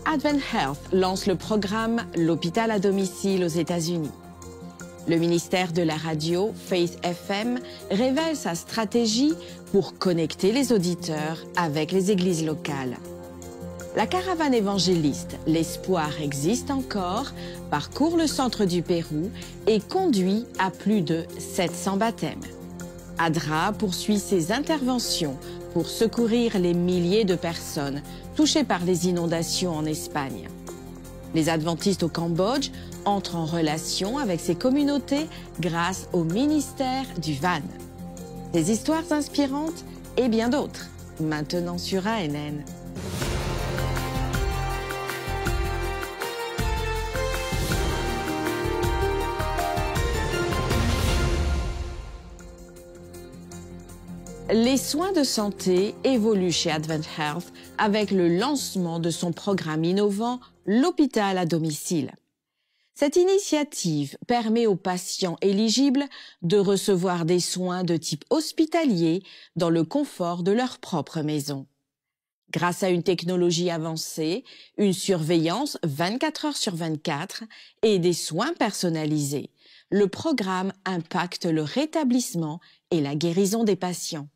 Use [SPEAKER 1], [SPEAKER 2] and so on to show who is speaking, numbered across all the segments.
[SPEAKER 1] Advent Health lance le programme L'hôpital à domicile aux États-Unis. Le ministère de la radio, Faith FM, révèle sa stratégie pour connecter les auditeurs avec les églises locales. La caravane évangéliste L'Espoir existe encore, parcourt le centre du Pérou et conduit à plus de 700 baptêmes. ADRA poursuit ses interventions pour secourir les milliers de personnes touchées par les inondations en Espagne. Les adventistes au Cambodge entrent en relation avec ces communautés grâce au ministère du VAN. Des histoires inspirantes et bien d'autres, maintenant sur ANN. Les soins de santé évoluent chez Advent Health avec le lancement de son programme innovant, l'hôpital à domicile. Cette initiative permet aux patients éligibles de recevoir des soins de type hospitalier dans le confort de leur propre maison. Grâce à une technologie avancée, une surveillance 24 heures sur 24 et des soins personnalisés, le programme impacte le rétablissement et la guérison des patients.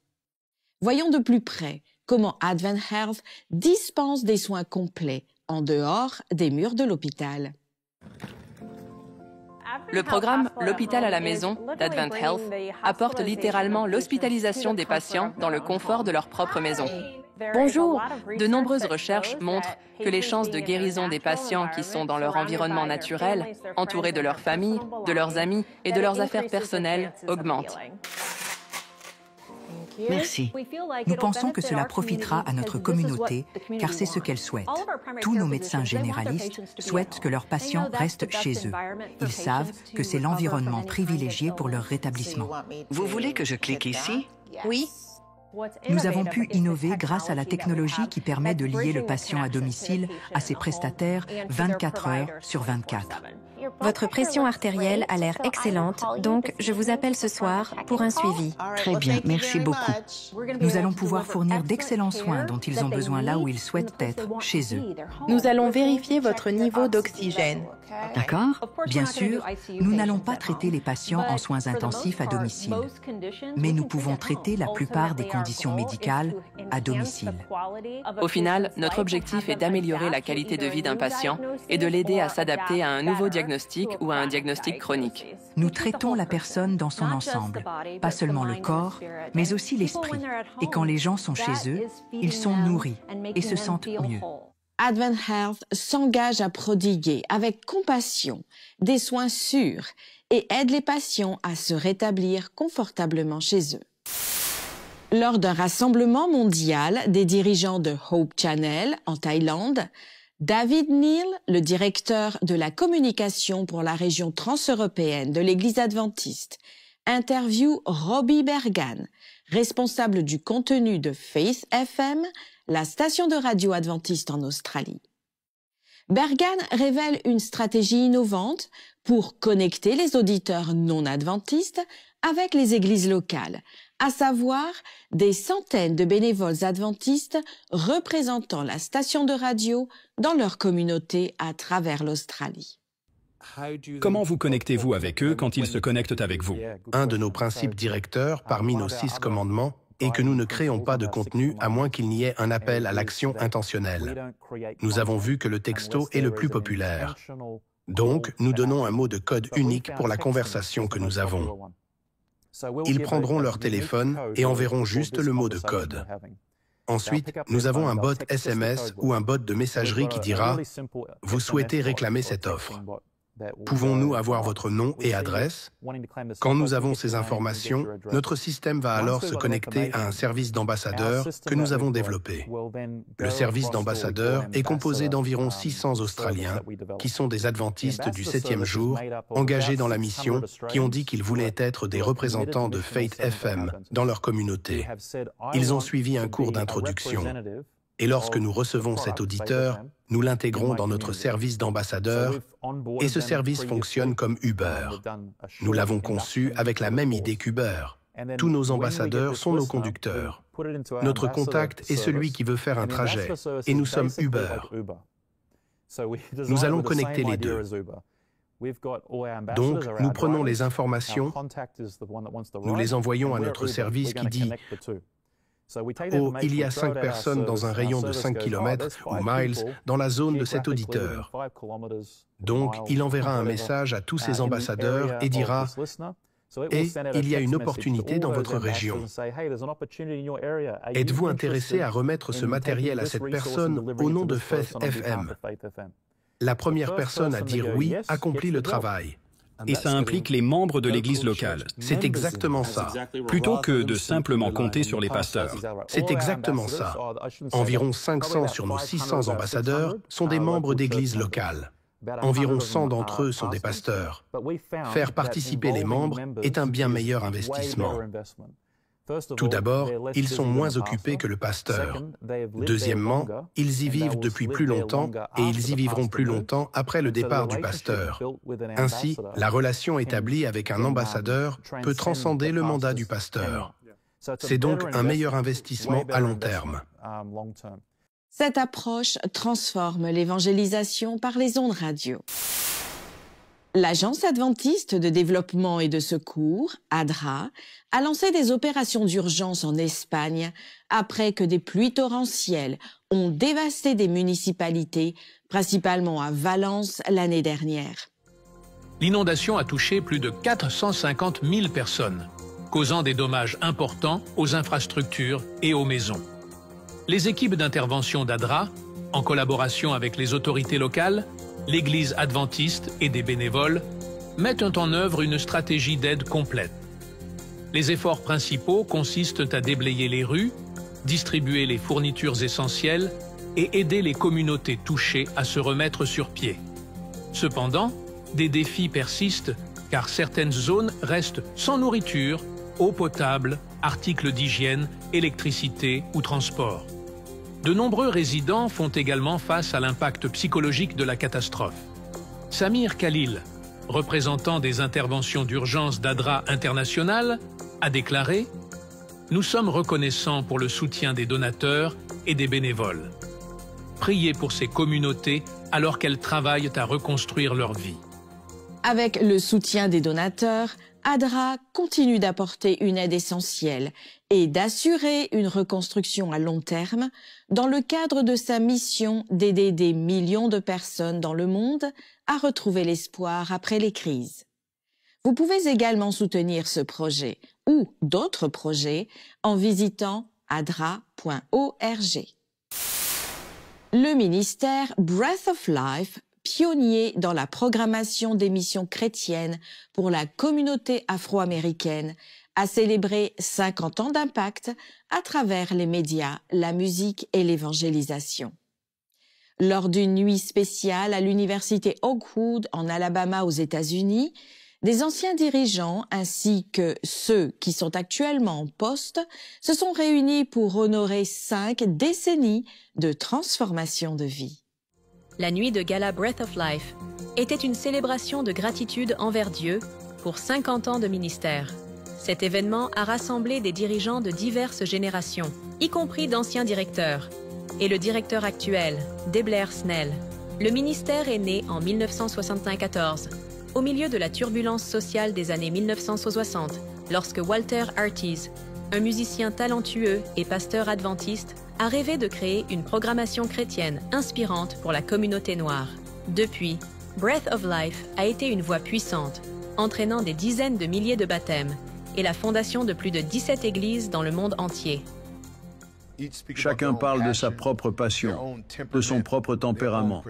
[SPEAKER 1] Voyons de plus près comment Advent Health dispense des soins complets en dehors des murs de l'hôpital.
[SPEAKER 2] Le programme L'hôpital à la maison d'Advent Health apporte littéralement l'hospitalisation des patients dans le confort de leur propre maison.
[SPEAKER 3] Bonjour.
[SPEAKER 2] De nombreuses recherches montrent que les chances de guérison des patients qui sont dans leur environnement naturel, entourés de leur famille, de leurs amis et de leurs affaires personnelles, augmentent.
[SPEAKER 4] Merci. Nous pensons que cela profitera à notre communauté, car c'est ce qu'elle souhaite. Tous nos médecins généralistes souhaitent que leurs patients restent chez eux. Ils savent que c'est l'environnement privilégié pour leur rétablissement.
[SPEAKER 5] Vous voulez que je clique ici?
[SPEAKER 3] Oui.
[SPEAKER 4] Nous avons pu innover grâce à la technologie qui permet de lier le patient à domicile à ses prestataires 24 heures sur 24.
[SPEAKER 3] Votre pression artérielle a l'air excellente, donc je vous appelle ce soir pour un suivi.
[SPEAKER 5] Très bien, merci beaucoup.
[SPEAKER 4] Nous allons pouvoir fournir d'excellents soins dont ils ont besoin là où ils souhaitent être, chez eux.
[SPEAKER 3] Nous allons vérifier votre niveau d'oxygène.
[SPEAKER 5] D'accord?
[SPEAKER 4] Bien sûr, nous n'allons pas traiter les patients en soins intensifs à domicile, mais nous pouvons traiter la plupart des conditions médicales à domicile.
[SPEAKER 2] Au final, notre objectif est d'améliorer la qualité de vie d'un patient et de l'aider à s'adapter à un nouveau diagnostic ou à un diagnostic chronique.
[SPEAKER 4] Nous traitons la personne dans son ensemble, pas seulement le corps, mais aussi l'esprit. Et quand les gens sont chez eux, ils sont nourris et se sentent mieux.
[SPEAKER 1] Advent Health s'engage à prodiguer avec compassion des soins sûrs et aide les patients à se rétablir confortablement chez eux. Lors d'un rassemblement mondial des dirigeants de Hope Channel en Thaïlande, David Neal, le directeur de la communication pour la région transeuropéenne de l'Église adventiste, interviewe Robbie Bergan, responsable du contenu de Faith FM, la station de radio adventiste en Australie. Bergan révèle une stratégie innovante pour connecter les auditeurs non adventistes avec les églises locales, à savoir des centaines de bénévoles adventistes représentant la station de radio dans leur communauté à travers l'Australie.
[SPEAKER 6] Comment vous connectez-vous avec eux quand ils se connectent avec vous?
[SPEAKER 7] Un de nos principes directeurs parmi nos 6 commandements est que nous ne créons pas de contenu à moins qu'il n'y ait un appel à l'action intentionnelle. Nous avons vu que le texto est le plus populaire. Donc, nous donnons un mot de code unique pour la conversation que nous avons. Ils prendront leur téléphone et enverront juste le mot de code. Ensuite, nous avons un bot SMS ou un bot de messagerie qui dira « Vous souhaitez réclamer cette offre ». Pouvons-nous avoir votre nom et adresse? Quand nous avons ces informations, notre système va alors se connecter à un service d'ambassadeurs que nous avons développé. Le service d'ambassadeurs est composé d'environ 600 Australiens qui sont des adventistes du 7e jour, engagés dans la mission, qui ont dit qu'ils voulaient être des représentants de Faith FM dans leur communauté. Ils ont suivi un cours d'introduction. Et lorsque nous recevons cet auditeur, nous l'intégrons dans notre service d'ambassadeur et ce service fonctionne comme Uber. Nous l'avons conçu avec la même idée qu'Uber. Tous nos ambassadeurs sont nos conducteurs. Notre contact est celui qui veut faire un trajet et nous sommes Uber. Nous allons connecter les deux. Donc, nous prenons les informations, nous les envoyons à notre service qui dit « Oh, il y a 5 personnes dans un rayon de 5 km ou miles dans la zone de cet auditeur. » Donc, il enverra un message à tous ses ambassadeurs et dira « Et il y a une opportunité dans votre région. Êtes-vous intéressé à remettre ce matériel à cette personne au nom de Faith FM ?» La première personne à dire oui accomplit le travail.
[SPEAKER 6] Et ça implique les membres de l'église locale.
[SPEAKER 7] C'est exactement ça.
[SPEAKER 6] Plutôt que de simplement compter sur les pasteurs.
[SPEAKER 7] C'est exactement ça. Environ 500 sur nos 600 ambassadeurs sont des membres d'églises locales. Environ 100 d'entre eux sont des pasteurs. Faire participer les membres est un bien meilleur investissement. Tout d'abord, ils sont moins occupés que le pasteur. Deuxièmement, ils y vivent depuis plus longtemps et ils y vivront plus longtemps après le départ du pasteur. Ainsi, la relation établie avec un ambassadeur peut transcender le mandat du pasteur. C'est donc un meilleur investissement à long terme.
[SPEAKER 1] Cette approche transforme l'évangélisation par les ondes radio. L'Agence adventiste de développement et de secours, ADRA, a lancé des opérations d'urgence en Espagne après que des pluies torrentielles ont dévasté des municipalités, principalement à Valence l'année dernière.
[SPEAKER 8] L'inondation a touché plus de 450 000 personnes, causant des dommages importants aux infrastructures et aux maisons. Les équipes d'intervention d'ADRA, en collaboration avec les autorités locales, l'Église adventiste et des bénévoles, mettent en œuvre une stratégie d'aide complète. Les efforts principaux consistent à déblayer les rues, distribuer les fournitures essentielles et aider les communautés touchées à se remettre sur pied. Cependant, des défis persistent car certaines zones restent sans nourriture, eau potable, articles d'hygiène, électricité ou transport. De nombreux résidents font également face à l'impact psychologique de la catastrophe. Samir Khalil, représentant des interventions d'urgence d'ADRA International, a déclaré « Nous sommes reconnaissants pour le soutien des donateurs et des bénévoles. Priez pour ces communautés alors qu'elles travaillent à reconstruire leur vie. »
[SPEAKER 1] Avec le soutien des donateurs, ADRA continue d'apporter une aide essentielle et d'assurer une reconstruction à long terme dans le cadre de sa mission d'aider des millions de personnes dans le monde à retrouver l'espoir après les crises. Vous pouvez également soutenir ce projet ou d'autres projets en visitant adra.org. Le ministère Breath of Life, pionnier dans la programmation d'émissions chrétiennes pour la communauté afro-américaine, a célébré 50 ans d'impact à travers les médias, la musique et l'évangélisation. Lors d'une nuit spéciale à l'université Oakwood en Alabama aux États-Unis, des anciens dirigeants ainsi que ceux qui sont actuellement en poste se sont réunis pour honorer 5 décennies de transformation de vie.
[SPEAKER 2] La nuit de gala Breath of Life était une célébration de gratitude envers Dieu pour 50 ans de ministère. Cet événement a rassemblé des dirigeants de diverses générations, y compris d'anciens directeurs, et le directeur actuel, Deblair Snell. Le ministère est né en 1974, au milieu de la turbulence sociale des années 1960, lorsque Walter Artis, un musicien talentueux et pasteur adventiste, a rêvé de créer une programmation chrétienne inspirante pour la communauté noire. Depuis, Breath of Life a été une voix puissante, entraînant des dizaines de milliers de baptêmes et la fondation de plus de 17 églises dans le monde entier.
[SPEAKER 9] Chacun parle de sa propre passion, de son propre tempérament,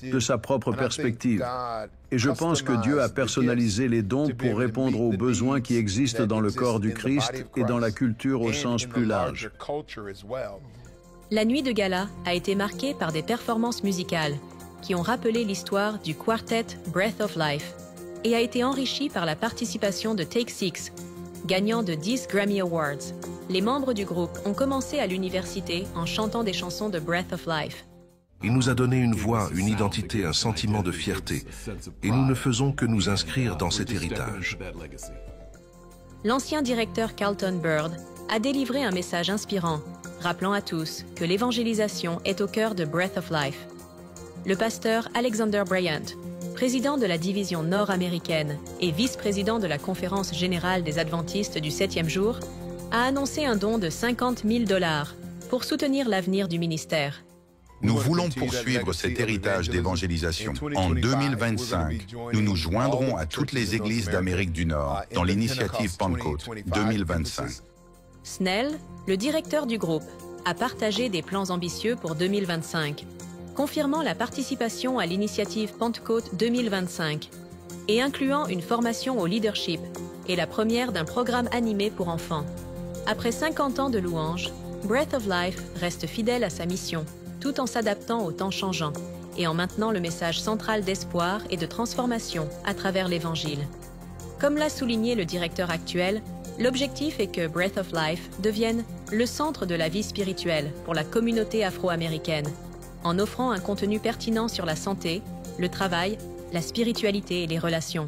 [SPEAKER 9] de sa propre perspective. Et je pense que Dieu a personnalisé les dons pour répondre aux besoins qui existent dans le corps du Christ et dans la culture au sens plus large.
[SPEAKER 2] La nuit de gala a été marquée par des performances musicales qui ont rappelé l'histoire du quartet Breath of Life et a été enrichie par la participation de Take Six, gagnant de 10 Grammy Awards. Les membres du groupe ont commencé à l'université en chantant des chansons de Breath of Life.
[SPEAKER 10] Il nous a donné une voix, une identité, un sentiment de fierté. Et nous ne faisons que nous inscrire dans cet héritage.
[SPEAKER 2] L'ancien directeur Carlton Bird a délivré un message inspirant, rappelant à tous que l'évangélisation est au cœur de Breath of Life. le pasteur Alexander Bryant, président de la division nord-américaine et vice-président de la Conférence générale des adventistes du 7e jour, a annoncé un don de 50 000 $ pour soutenir l'avenir du ministère.
[SPEAKER 11] Nous voulons poursuivre cet héritage d'évangélisation. En 2025, nous nous joindrons à toutes les églises d'Amérique du Nord dans l'initiative Pentecote 2025.
[SPEAKER 2] Snell, le directeur du groupe, a partagé des plans ambitieux pour 2025, confirmant la participation à l'initiative Pentecote 2025 et incluant une formation au leadership et la première d'un programme animé pour enfants. Après 50 ans de louanges, Breath of Life reste fidèle à sa mission, tout en s'adaptant aux temps changeants et en maintenant le message central d'espoir et de transformation à travers l'Évangile. Comme l'a souligné le directeur actuel, l'objectif est que Breath of Life devienne le centre de la vie spirituelle pour la communauté afro-américaine, en offrant un contenu pertinent sur la santé, le travail, la spiritualité et les relations.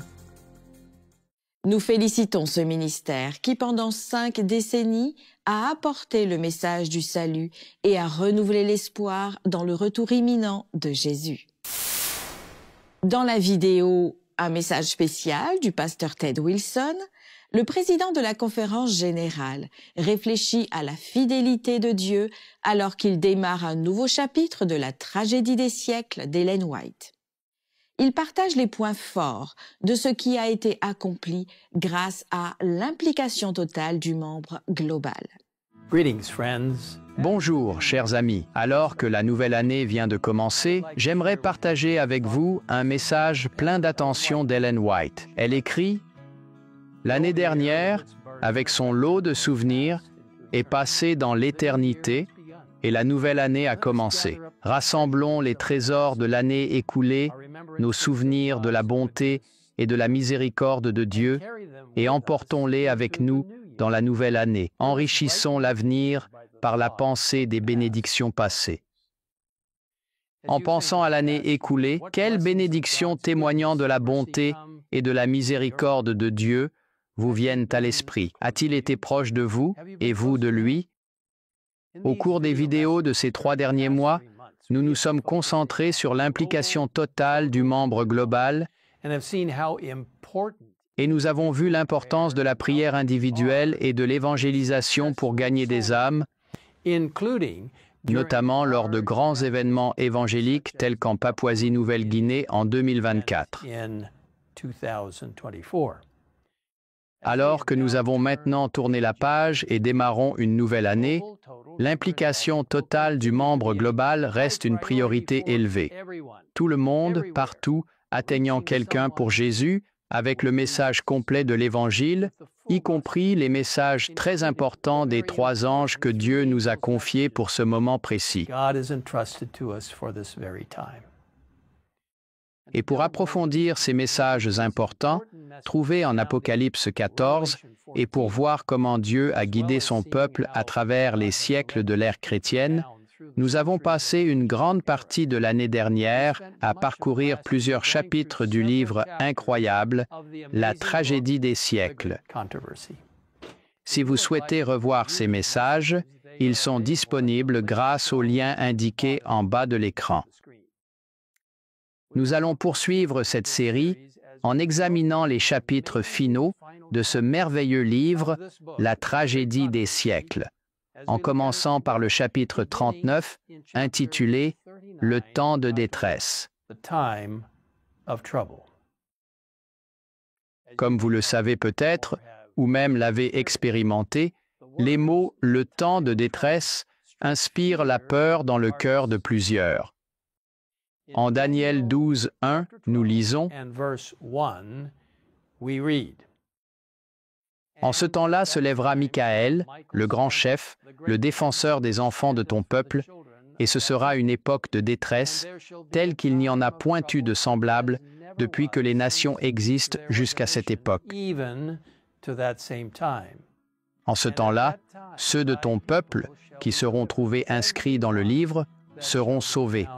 [SPEAKER 1] Nous félicitons ce ministère qui, pendant 5 décennies, a apporté le message du salut et a renouvelé l'espoir dans le retour imminent de Jésus. Dans la vidéo « Un message spécial » du pasteur Ted Wilson, le président de la conférence générale réfléchit à la fidélité de Dieu alors qu'il démarre un nouveau chapitre de la tragédie des siècles d'Ellen White. Il partage les points forts de ce qui a été accompli grâce à l'implication totale du membre global.
[SPEAKER 12] Bonjour, chers amis. Alors que la nouvelle année vient de commencer, j'aimerais partager avec vous un message plein d'attention d'Ellen White. Elle écrit « L'année dernière, avec son lot de souvenirs, est passée dans l'éternité et la nouvelle année a commencé. Rassemblons les trésors de l'année écoulée, nos souvenirs de la bonté et de la miséricorde de Dieu, et emportons-les avec nous dans la nouvelle année. Enrichissons l'avenir par la pensée des bénédictions passées. » En pensant à l'année écoulée, quelles bénédictions témoignant de la bonté et de la miséricorde de Dieu vous viennent à l'esprit? A-t-il été proche de vous et vous de lui? Au cours des vidéos de ces 3 derniers mois, nous nous sommes concentrés sur l'implication totale du membre global et nous avons vu l'importance de la prière individuelle et de l'évangélisation pour gagner des âmes, notamment lors de grands événements évangéliques tels qu'en Papouasie-Nouvelle-Guinée en 2024. Alors que nous avons maintenant tourné la page et démarrons une nouvelle année, l'implication totale du membre global reste une priorité élevée. Tout le monde, partout, atteignant quelqu'un pour Jésus, avec le message complet de l'Évangile, y compris les messages très importants des 3 anges que Dieu nous a confiés pour ce moment précis. Et pour approfondir ces messages importants, trouvés en Apocalypse 14, et pour voir comment Dieu a guidé son peuple à travers les siècles de l'ère chrétienne, nous avons passé une grande partie de l'année dernière à parcourir plusieurs chapitres du livre incroyable, La tragédie des siècles. Si vous souhaitez revoir ces messages, ils sont disponibles grâce au lien indiqué en bas de l'écran. Nous allons poursuivre cette série en examinant les chapitres finaux de ce merveilleux livre, La tragédie des siècles, en commençant par le chapitre 39, intitulé « Le temps de détresse ». Comme vous le savez peut-être, ou même l'avez expérimenté, les mots « le temps de détresse » inspirent la peur dans le cœur de plusieurs. En Daniel 12, 1, nous lisons « En ce temps-là se lèvera Michaël, le grand chef, le défenseur des enfants de ton peuple, et ce sera une époque de détresse, telle qu'il n'y en a point eu de semblable depuis que les nations existent jusqu'à cette époque. En ce temps-là, ceux de ton peuple, qui seront trouvés inscrits dans le livre, seront sauvés. »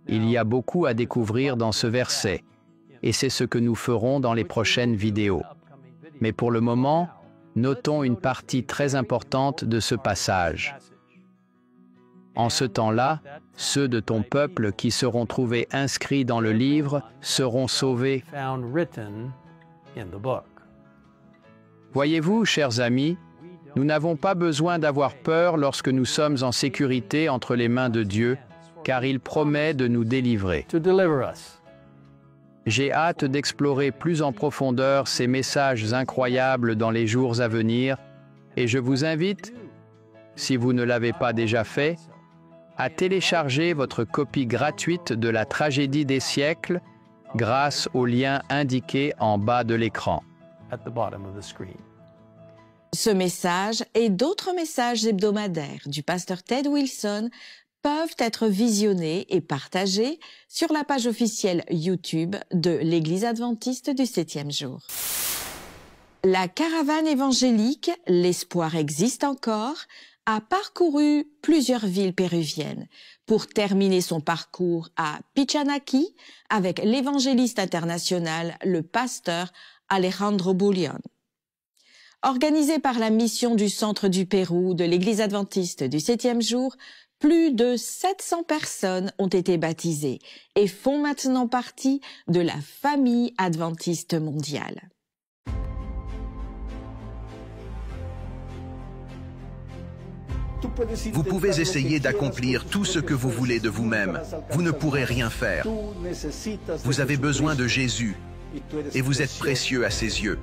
[SPEAKER 12] Il y a beaucoup à découvrir dans ce verset, et c'est ce que nous ferons dans les prochaines vidéos. Mais pour le moment, notons une partie très importante de ce passage. En ce temps-là, ceux de ton peuple qui seront trouvés inscrits dans le livre seront sauvés. Voyez-vous, chers amis, nous n'avons pas besoin d'avoir peur lorsque nous sommes en sécurité entre les mains de Dieu, car il promet de nous délivrer. J'ai hâte d'explorer plus en profondeur ces messages incroyables dans les jours à venir, et je vous invite, si vous ne l'avez pas déjà fait, à télécharger votre copie gratuite de la Tragédie des siècles grâce au lien indiqué en bas de l'écran.
[SPEAKER 1] Ce message et d'autres messages hebdomadaires du pasteur Ted Wilson peuvent être visionnés et partagés sur la page officielle YouTube de l'Église adventiste du 7e jour. La caravane évangélique « L'espoir existe encore » a parcouru plusieurs villes péruviennes pour terminer son parcours à Pichanaki avec l'évangéliste international, le pasteur Alejandro Bullion. Organisé par la mission du Centre du Pérou de l'Église adventiste du 7e jour, plus de 700 personnes ont été baptisées et font maintenant partie de la famille adventiste mondiale.
[SPEAKER 13] Vous pouvez essayer d'accomplir tout ce que vous voulez de vous-même. Vous ne pourrez rien faire. Vous avez besoin de Jésus et vous êtes précieux à ses yeux.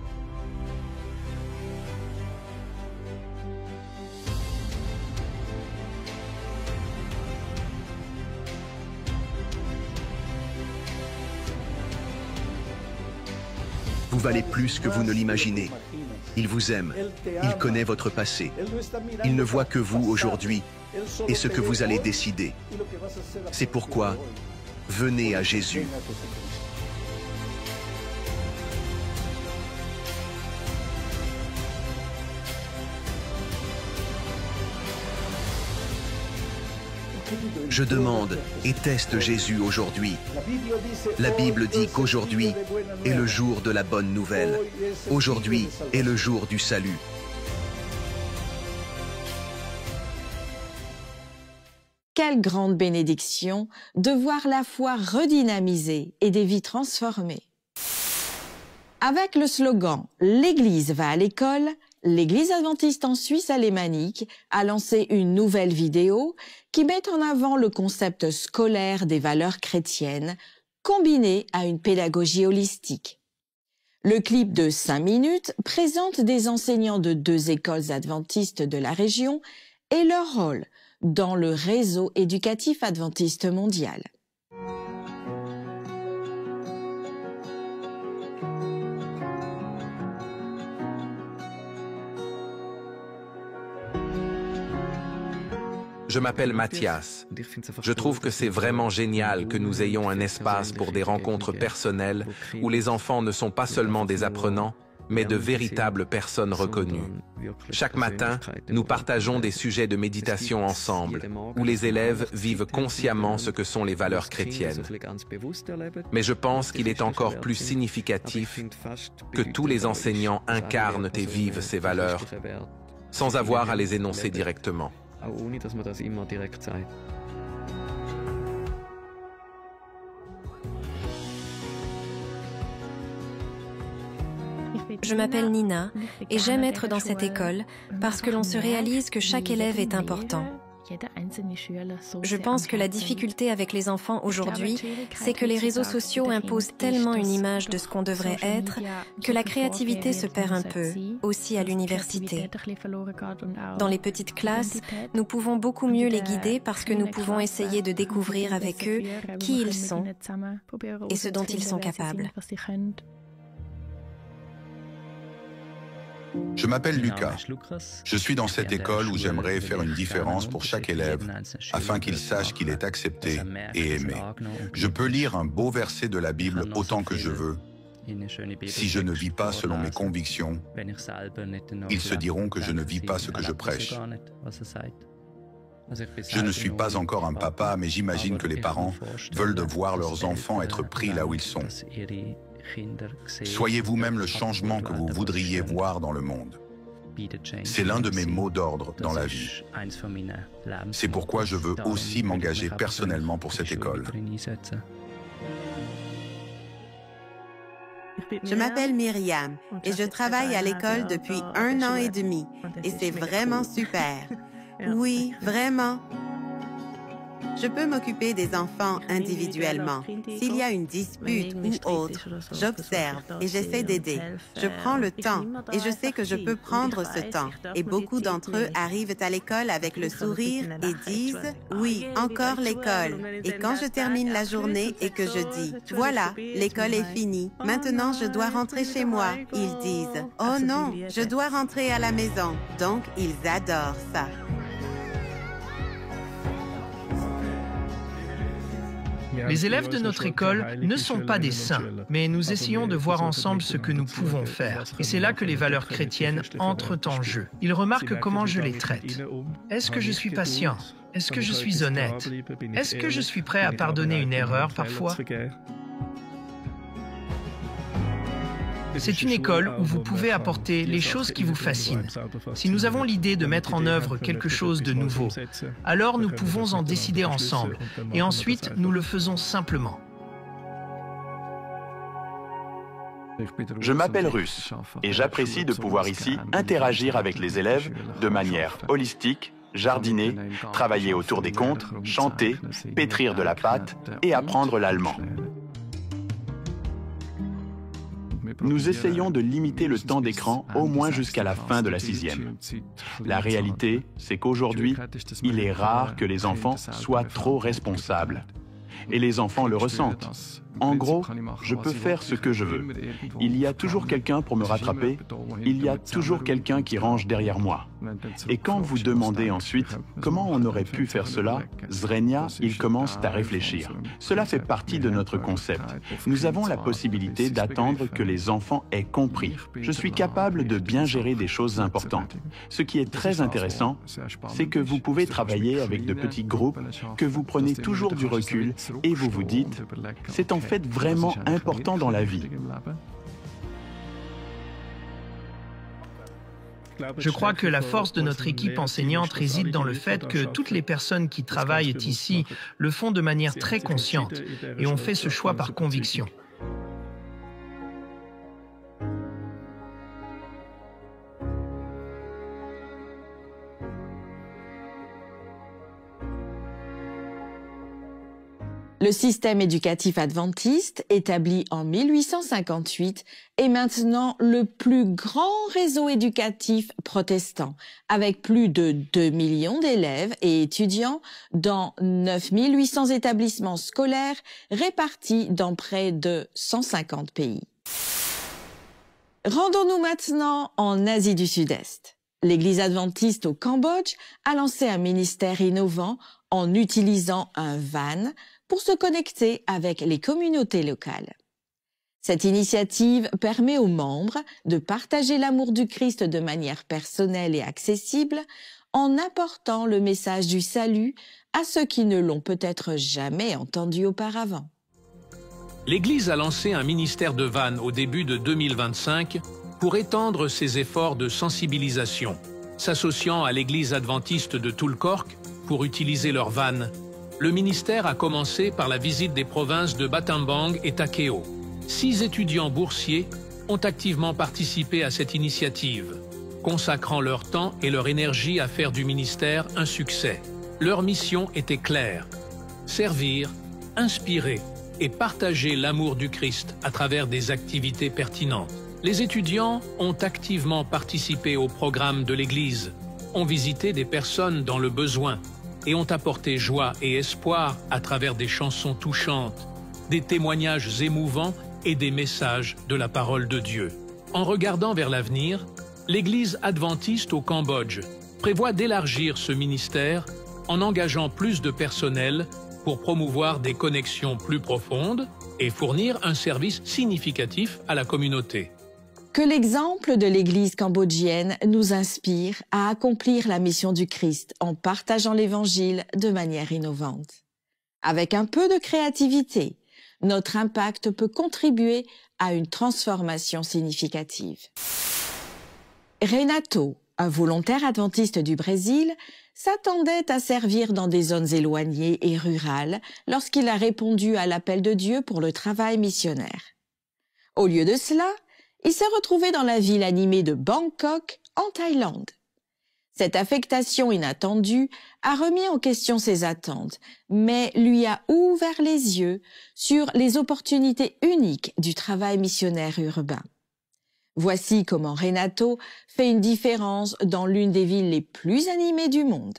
[SPEAKER 13] Vous valez plus que vous ne l'imaginez. Il vous aime, il connaît votre passé. Il ne voit que vous aujourd'hui et ce que vous allez décider. C'est pourquoi, venez à Jésus. Je demande et teste Jésus aujourd'hui. La Bible dit qu'aujourd'hui est le jour de la bonne nouvelle. Aujourd'hui est le jour du salut.
[SPEAKER 1] Quelle grande bénédiction de voir la foi redynamisée et des vies transformées. Avec le slogan « L'Église va à l'école », l'Église adventiste en Suisse alémanique a lancé une nouvelle vidéo qui met en avant le concept scolaire des valeurs chrétiennes combiné à une pédagogie holistique. Le clip de 5 minutes présente des enseignants de 2 écoles adventistes de la région et leur rôle dans le réseau éducatif adventiste mondial.
[SPEAKER 14] Je m'appelle Mathias. Je trouve que c'est vraiment génial que nous ayons un espace pour des rencontres personnelles où les enfants ne sont pas seulement des apprenants, mais de véritables personnes reconnues. Chaque matin, nous partageons des sujets de méditation ensemble, où les élèves vivent consciemment ce que sont les valeurs chrétiennes. Mais je pense qu'il est encore plus significatif que tous les enseignants incarnent et vivent ces valeurs, sans avoir à les énoncer directement.
[SPEAKER 3] Je m'appelle Nina et j'aime être dans cette école parce que l'on se réalise que chaque élève est important. Je pense que la difficulté avec les enfants aujourd'hui, c'est que les réseaux sociaux imposent tellement une image de ce qu'on devrait être que la créativité se perd un peu, aussi à l'université. Dans les petites classes, nous pouvons beaucoup mieux les guider parce que nous pouvons essayer de découvrir avec eux qui ils sont et ce dont ils sont capables.
[SPEAKER 11] Je m'appelle Lucas. Je suis dans cette école où j'aimerais faire une différence pour chaque élève afin qu'il sache qu'il est accepté et aimé. Je peux lire un beau verset de la Bible autant que je veux. Si je ne vis pas selon mes convictions, ils se diront que je ne vis pas ce que je prêche. Je ne suis pas encore un papa, mais j'imagine que les parents veulent de voir leurs enfants être pris là où ils sont. Soyez vous-même le changement que vous voudriez voir dans le monde. C'est l'un de mes mots d'ordre dans la vie. C'est pourquoi je veux aussi m'engager personnellement pour cette école.
[SPEAKER 15] Je m'appelle Myriam et je travaille à l'école depuis 1 an et demi et c'est vraiment super. Oui, vraiment. Je peux m'occuper des enfants individuellement. S'il y a une dispute ou autre, j'observe et j'essaie d'aider. Je prends le temps et je sais que je peux prendre ce temps. Et beaucoup d'entre eux arrivent à l'école avec le sourire et disent « Oui, encore l'école ». Et quand je termine la journée et que je dis « Voilà, l'école est finie, maintenant je dois rentrer chez moi », ils disent « Oh non, je dois rentrer à la maison ». Donc, ils adorent ça.
[SPEAKER 16] Les élèves de notre école ne sont pas des saints, mais nous essayons de voir ensemble ce que nous pouvons faire. Et c'est là que les valeurs chrétiennes entrent en jeu. Ils remarquent comment je les traite. Est-ce que je suis patient? Est-ce que je suis honnête? Est-ce que je suis prêt à pardonner une erreur parfois? C'est une école où vous pouvez apporter les choses qui vous fascinent. Si nous avons l'idée de mettre en œuvre quelque chose de nouveau, alors nous pouvons en décider ensemble et ensuite nous le faisons simplement.
[SPEAKER 17] Je m'appelle Russ et j'apprécie de pouvoir ici interagir avec les élèves de manière holistique, jardiner, travailler autour des contes, chanter, pétrir de la pâte et apprendre l'allemand. Nous essayons de limiter le temps d'écran au moins jusqu'à la fin de la 6e. La réalité, c'est qu'aujourd'hui, il est rare que les enfants soient trop responsables. Et les enfants le ressentent. En gros, je peux faire ce que je veux. Il y a toujours quelqu'un pour me rattraper. Il y a toujours quelqu'un qui range derrière moi. Et quand vous demandez ensuite comment on aurait pu faire cela, Zrenia, il commence à réfléchir. Cela fait partie de notre concept. Nous avons la possibilité d'attendre que les enfants aient compris. Je suis capable de bien gérer des choses importantes. Ce qui est très intéressant, c'est que vous pouvez travailler avec de petits groupes, que vous prenez toujours du recul et vous vous dites, c'est en fait vraiment important dans la vie.
[SPEAKER 16] Je crois que la force de notre équipe enseignante réside dans le fait que toutes les personnes qui travaillent ici le font de manière très consciente et ont fait ce choix par conviction.
[SPEAKER 1] Le système éducatif adventiste, établi en 1858, est maintenant le plus grand réseau éducatif protestant, avec plus de 2 millions d'élèves et étudiants dans 9 800 établissements scolaires répartis dans près de 150 pays. Rendons-nous maintenant en Asie du Sud-Est. L'Église adventiste au Cambodge a lancé un ministère innovant en utilisant un van pour se connecter avec les communautés locales. Cette initiative permet aux membres de partager l'amour du Christ de manière personnelle et accessible en apportant le message du salut à ceux qui ne l'ont peut-être jamais entendu auparavant.
[SPEAKER 8] L'Église a lancé un ministère de vannes au début de 2025 pour étendre ses efforts de sensibilisation, s'associant à l'Église adventiste de Tulkork pour utiliser leurs vannes. Le ministère a commencé par la visite des provinces de Battambang et Takeo. 6 étudiants boursiers ont activement participé à cette initiative, consacrant leur temps et leur énergie à faire du ministère un succès. Leur mission était claire: servir, inspirer et partager l'amour du Christ à travers des activités pertinentes. Les étudiants ont activement participé au programme de l'Église, ont visité des personnes dans le besoin, et ont apporté joie et espoir à travers des chansons touchantes, des témoignages émouvants et des messages de la parole de Dieu. En regardant vers l'avenir, l'Église adventiste au Cambodge prévoit d'élargir ce ministère en engageant plus de personnel pour promouvoir des connexions plus profondes et fournir un service significatif à la communauté.
[SPEAKER 1] Que l'exemple de l'Église cambodgienne nous inspire à accomplir la mission du Christ en partageant l'Évangile de manière innovante. Avec un peu de créativité, notre impact peut contribuer à une transformation significative. Renato, Un volontaire adventiste du Brésil s'attendait à servir dans des zones éloignées et rurales lorsqu'il a répondu à l'appel de Dieu pour le travail missionnaire. Au lieu de cela, il s'est retrouvé dans la ville animée de Bangkok, en Thaïlande. Cette affectation inattendue a remis en question ses attentes, mais lui a ouvert les yeux sur les opportunités uniques du travail missionnaire urbain. Voici comment Renato fait une différence dans l'une des villes les plus animées du monde.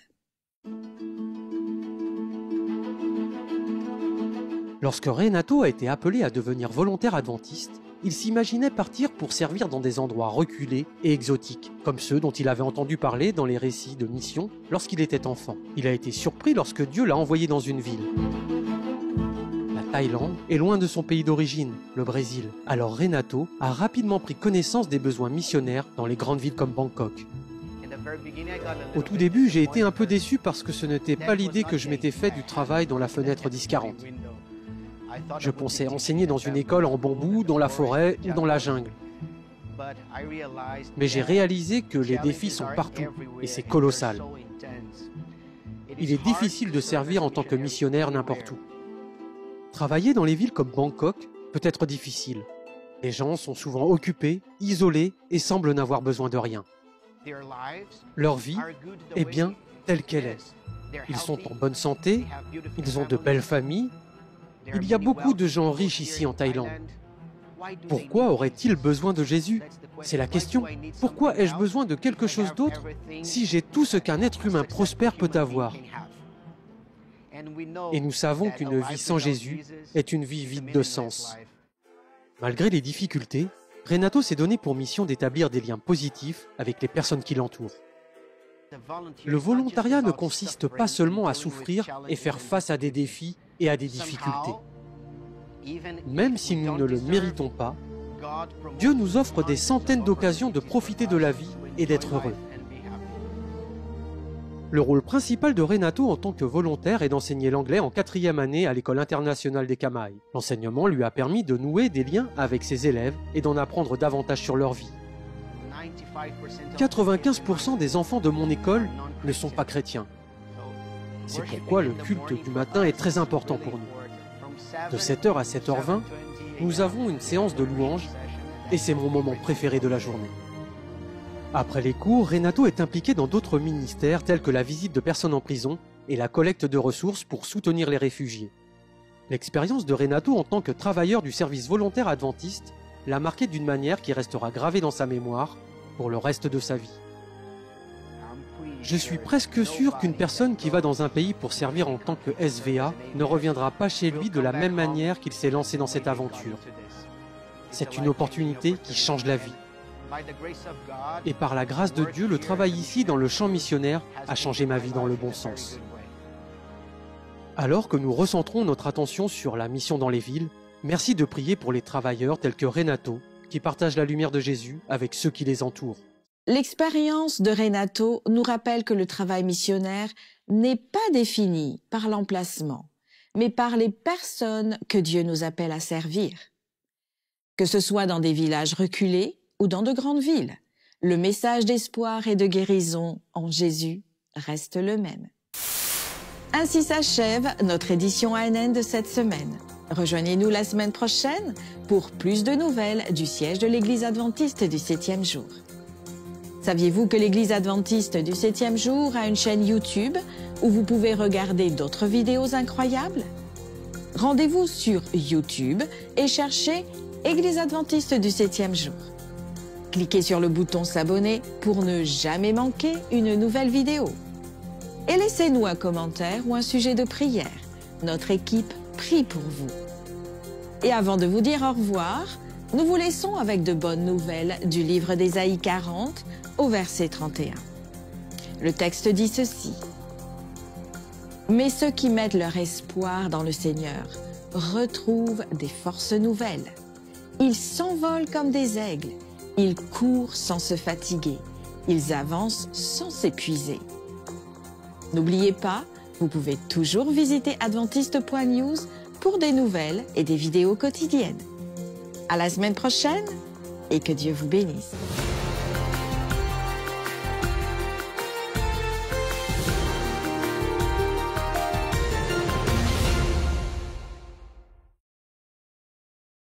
[SPEAKER 18] Lorsque Renato a été appelé à devenir volontaire adventiste, il s'imaginait partir pour servir dans des endroits reculés et exotiques, comme ceux dont il avait entendu parler dans les récits de mission lorsqu'il était enfant. Il a été surpris lorsque Dieu l'a envoyé dans une ville. La Thaïlande est loin de son pays d'origine, le Brésil. Alors Renato a rapidement pris connaissance des besoins missionnaires dans les grandes villes comme Bangkok. Au tout début, j'ai été un peu déçu parce que ce n'était pas l'idée que je m'étais fait du travail dans la fenêtre 10-40. Je pensais enseigner dans une école en bambou, dans la forêt ou dans la jungle. Mais j'ai réalisé que les défis sont partout et c'est colossal. Il est difficile de servir en tant que missionnaire n'importe où. Travailler dans les villes comme Bangkok peut être difficile. Les gens sont souvent occupés, isolés et semblent n'avoir besoin de rien. Leur vie est bien telle qu'elle est. Ils sont en bonne santé, ils ont de belles familles. Il y a beaucoup de gens riches ici en Thaïlande. Pourquoi auraient-ils besoin de Jésus? C'est la question. Pourquoi ai-je besoin de quelque chose d'autre si j'ai tout ce qu'un être humain prospère peut avoir? Et nous savons qu'une vie sans Jésus est une vie vide de sens. Malgré les difficultés, Renato s'est donné pour mission d'établir des liens positifs avec les personnes qui l'entourent. Le volontariat ne consiste pas seulement à souffrir et faire face à des défis et à des difficultés. Même si nous ne le méritons pas, Dieu nous offre des centaines d'occasions de profiter de la vie et d'être heureux. Le rôle principal de Renato en tant que volontaire est d'enseigner l'anglais en 4e année à l'école internationale des Camaï. L'enseignement lui a permis de nouer des liens avec ses élèves et d'en apprendre davantage sur leur vie. 95% des enfants de mon école ne sont pas chrétiens. C'est pourquoi le culte du matin est très important pour nous. De 7h à 7h20, nous avons une séance de louanges et c'est mon moment préféré de la journée. Après les cours, Renato est impliqué dans d'autres ministères tels que la visite de personnes en prison et la collecte de ressources pour soutenir les réfugiés. L'expérience de Renato en tant que travailleur du service volontaire adventiste l'a marqué d'une manière qui restera gravée dans sa mémoire pour le reste de sa vie. Je suis presque sûr qu'une personne qui va dans un pays pour servir en tant que SVA ne reviendra pas chez lui de la même manière qu'il s'est lancé dans cette aventure. C'est une opportunité qui change la vie. Et par la grâce de Dieu, le travail ici dans le champ missionnaire a changé ma vie dans le bon sens. Alors que nous recentrons notre attention sur la mission dans les villes, merci de prier pour les travailleurs tels que Renato, qui partagent la lumière de Jésus avec ceux qui les entourent.
[SPEAKER 1] L'expérience de Renato nous rappelle que le travail missionnaire n'est pas défini par l'emplacement, mais par les personnes que Dieu nous appelle à servir. Que ce soit dans des villages reculés ou dans de grandes villes, le message d'espoir et de guérison en Jésus reste le même. Ainsi s'achève notre édition ANN de cette semaine. Rejoignez-nous la semaine prochaine pour plus de nouvelles du siège de l'Église adventiste du 7e jour. Saviez-vous que l'Église adventiste du 7e jour a une chaîne YouTube où vous pouvez regarder d'autres vidéos incroyables? Rendez-vous sur YouTube et cherchez Église adventiste du 7e jour. Cliquez sur le bouton s'abonner pour ne jamais manquer une nouvelle vidéo. Et laissez-nous un commentaire ou un sujet de prière. Notre équipe prie pour vous. Et avant de vous dire au revoir, nous vous laissons avec de bonnes nouvelles du livre d'Ésaïe 40 au verset 31. Le texte dit ceci. « Mais ceux qui mettent leur espoir dans le Seigneur retrouvent des forces nouvelles. Ils s'envolent comme des aigles. Ils courent sans se fatiguer. Ils avancent sans s'épuiser. » N'oubliez pas, vous pouvez toujours visiter adventiste.news pour des nouvelles et des vidéos quotidiennes. À la semaine prochaine et que Dieu vous bénisse.